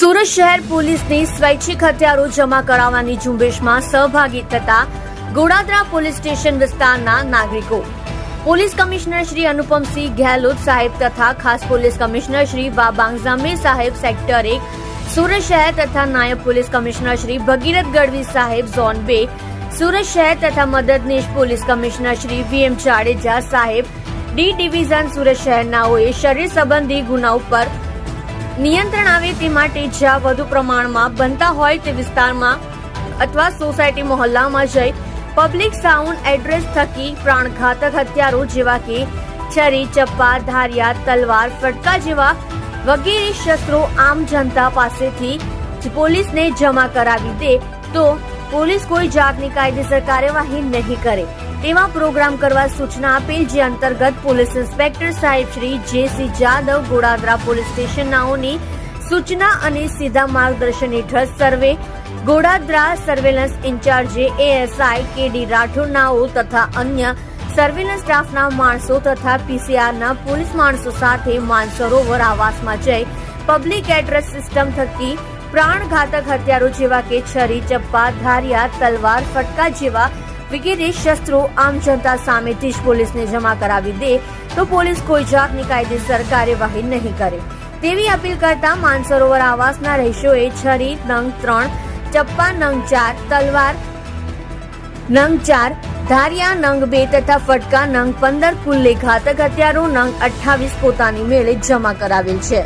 સુરત શહેર પોલીસની સ્વૈચ્છિક હથિયારો જમા કરાવવાની ઝુંબેશમાં સહભાગી થતા ગોડાદરા પોલીસ સ્ટેશન વિસ્તારના નાગરિકો, પોલીસ કમિશનર શ્રી અનુપમસિંહ ગેહલોત સાહેબ તથા ખાસ પોલીસ કમિશનર શ્રી વાબાંગ ઝામે સાહેબ સેક્ટર 1 સુરત શહેર તથા નાયબ પોલીસ કમિશનર શ્રી ભગીરથ ગઢવી સાહેબ ઝોન 2 સુરત શહેર તથા મદદનીશ police commissioner Shri VM Jadeja સાહેબ ડી ડિવિઝન સુરત શહેરનાઓએ શરીર સંબંધી ગુનાઓ પર નિયંત્રણ આવે તે માટે જ્યાં વધુ પ્રમાણમાં બનતા હોય તે વિસ્તારમાં અથવા સોસાયટી મહોલ્લામાં જઈ પબ્લિક સાઉન્ડ એડ્રેસ થકી પ્રાણઘાતક હથિયારો જેવા કે છરી, ચપ્પા, ધારિયા, તલવાર, ફટકા જેવા વગેરે શસ્ત્રો આમ જનતા પાસેથી પોલીસને જમા કરાવી દે તો પોલીસ કોઈ જાતની કાયદેસર કાર્યવાહી નહીં કરે તેવા પ્રોગ્રામ કરવા સૂચના આપેલ, જે અંતર્ગત પોલીસ ઇન્સ્પેક્ટર સાહેબ શ્રી જે.સી. જાદવ ગોડાદરા પોલીસ સ્ટેશનનાઓની સૂચના અને સીધા માર્ગદર્શન હેઠળ સર્વે ગોડાદરા સર્વેલન્સ ઇન્ચાર્જે એએસઆઈ કે.ડી. રાઠોડનાઓ તથા અન્ય સર્વેલન્સ સ્ટાફના માણસો તથા પીસીઆરના પોલીસ માણસો સાથે માનસરોવર આવાસમાં જઈ પબ્લિક એડ્રેસ સિસ્ટમ થકી પ્રાણઘાતક હથિયારો જેવા કે છરી, ચપ્પા, ધારિયા, તલવાર, ફટકા જેવા વગેરે શસ્ત્રો આમ જનતા સામેથી જ પોલીસને જમા કરાવી દે તો પોલીસ કોઈ જાતની કાયદેસર કાર્યવાહી નહીં કરે તેવી અપીલ કરતા માનસરોવર આવાસના રહીશોએ છરી નંગ 3, ચપ્પા નંગ 4, તલવાર નંગ 4, ધારિયા નંગ 2 તથા ફટકા નંગ 15 કુલ ઘાતક હથિયારો નંગ 28 પોતાની મેળે જમા કરાવેલ છે।